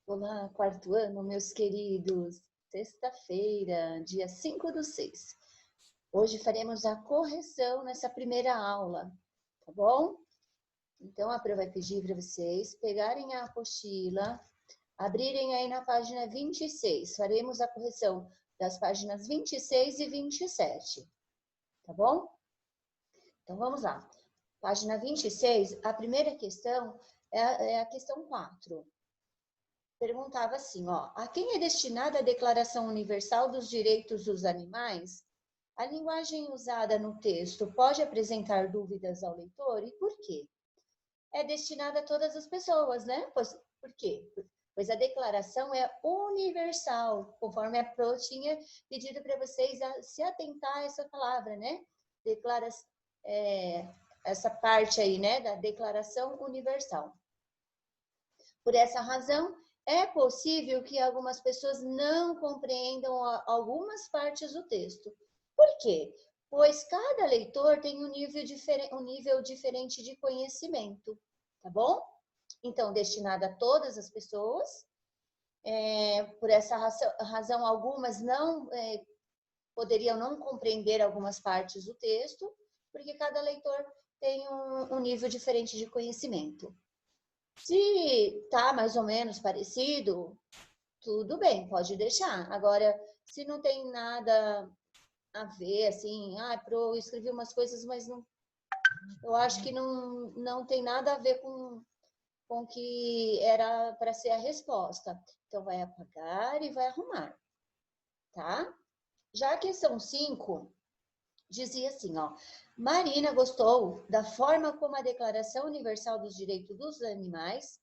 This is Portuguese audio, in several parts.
Olá, quarto ano, meus queridos. Sexta-feira, dia 5/6. Hoje faremos a correção nessa primeira aula, tá bom? Então, a Pro vai pedir para vocês pegarem a apostila, abrirem aí na página 26. Faremos a correção das páginas 26 e 27, tá bom? Então, vamos lá. Página 26, a primeira questão é a questão 4. Perguntava assim, ó, a quem é destinada a Declaração Universal dos Direitos dos Animais? A linguagem usada no texto pode apresentar dúvidas ao leitor? E por quê? É destinada a todas as pessoas, né? Por quê? Pois a declaração é universal, conforme a Pro tinha pedido para vocês se atentar a essa palavra, né? Essa parte aí, né, da Declaração Universal. Por essa razão, é possível que algumas pessoas não compreendam algumas partes do texto. Por quê? Pois cada leitor tem um nível diferente de conhecimento, tá bom? Então, destinada a todas as pessoas. Por essa razão, algumas poderiam não compreender algumas partes do texto, porque cada leitor tem um nível diferente de conhecimento. Se tá mais ou menos parecido, tudo bem, pode deixar. Agora, se não tem nada a ver, assim, Pro, eu escrevi umas coisas, mas não, eu acho que não tem nada a ver com o que era para ser a resposta. Então, vai apagar e vai arrumar, tá? Já a questão 5 dizia assim, ó, Marina gostou da forma como a Declaração Universal dos Direitos dos Animais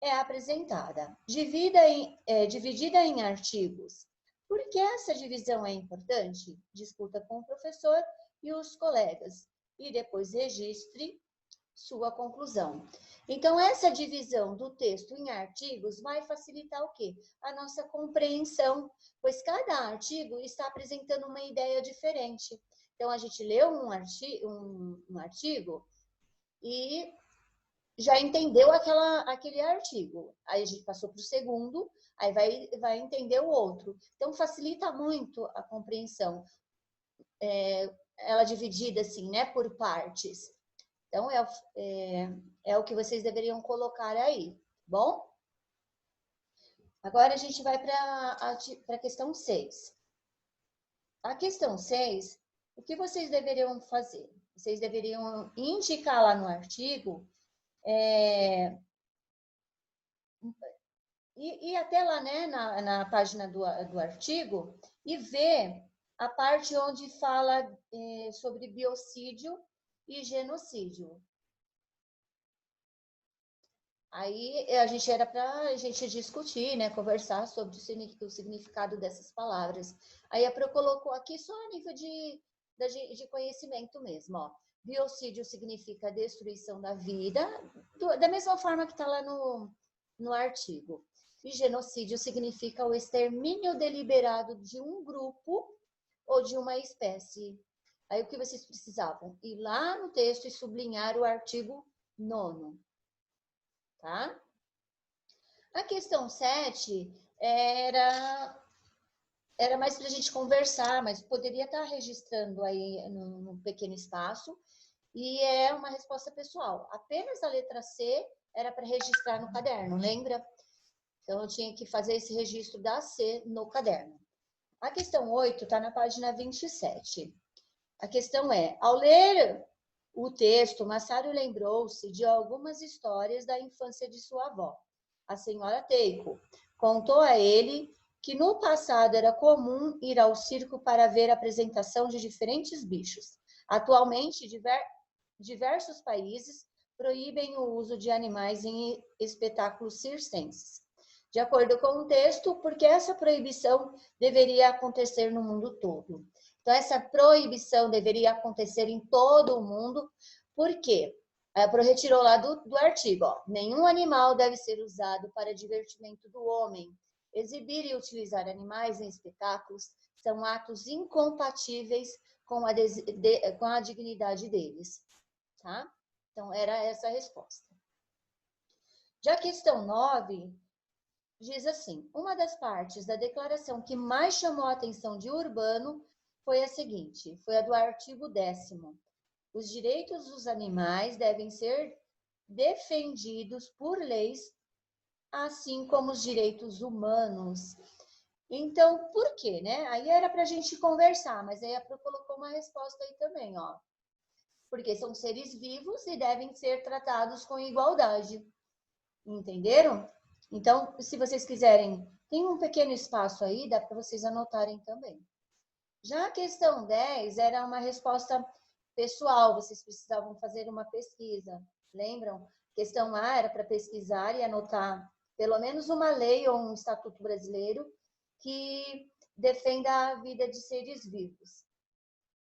é apresentada, dividida em artigos. Por que essa divisão é importante? Discuta com o professor e os colegas e depois registre sua conclusão. Então, essa divisão do texto em artigos vai facilitar o quê? A nossa compreensão, pois cada artigo está apresentando uma ideia diferente. Então, a gente leu um artigo e já entendeu aquele artigo. Aí a gente passou para o segundo, aí vai entender o outro. Então, facilita muito a compreensão. Ela dividida assim, né, por partes. Então, é o que vocês deveriam colocar aí, bom? Agora a gente vai para a questão 6. A questão 6, o que vocês deveriam fazer? Vocês deveriam indicar lá no artigo e até lá, né, na página do artigo e ver a parte onde fala sobre biocídio e genocídio. Aí a gente era para a gente discutir, né, conversar sobre o significado dessas palavras. Aí a Pro colocou aqui só a nível de conhecimento mesmo, ó. Biocídio significa destruição da vida, da mesma forma que está lá no artigo. E genocídio significa o extermínio deliberado de um grupo ou de uma espécie. Aí o que vocês precisavam? Ir lá no texto e sublinhar o artigo 9º. Tá? A questão 7 era mais para a gente conversar, mas poderia estar registrando aí num pequeno espaço, e é uma resposta pessoal. Apenas a letra C era para registrar no caderno, lembra? Então, eu tinha que fazer esse registro da C no caderno. A questão 8 está na página 27. A questão é, ao ler o texto, Massaro lembrou-se de algumas histórias da infância de sua avó, a senhora Teiko. Contou a ele que no passado era comum ir ao circo para ver a apresentação de diferentes bichos. Atualmente, diversos países proíbem o uso de animais em espetáculos circenses. De acordo com o texto, porque essa proibição deveria acontecer no mundo todo. Então, essa proibição deveria acontecer em todo o mundo, porque a Pro retirou lá do artigo, ó, nenhum animal deve ser usado para divertimento do homem. Exibir e utilizar animais em espetáculos são atos incompatíveis com a dignidade deles. Tá? Então, era essa a resposta. Já a questão 9 diz assim: uma das partes da declaração que mais chamou a atenção de Urbano foi a seguinte, foi a do artigo 10º. Os direitos dos animais devem ser defendidos por leis, assim como os direitos humanos. Então, por quê, né? Aí era para a gente conversar, mas aí a Pro colocou uma resposta aí também, ó. Porque são seres vivos e devem ser tratados com igualdade. Entenderam? Então, se vocês quiserem, tem um pequeno espaço aí, dá para vocês anotarem também. Já a questão 10 era uma resposta pessoal, vocês precisavam fazer uma pesquisa. Lembram? Questão A era para pesquisar e anotar pelo menos uma lei ou um estatuto brasileiro que defenda a vida de seres vivos.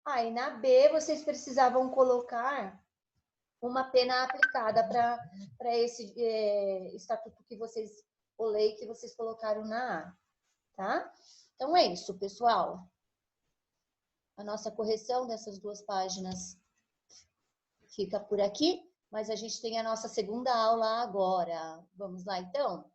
Aí na B vocês precisavam colocar uma pena aplicada para esse estatuto que vocês, ou lei que vocês colocaram na A, tá? Então é isso, pessoal. A nossa correção dessas duas páginas fica por aqui, mas a gente tem a nossa segunda aula agora. Vamos lá, então?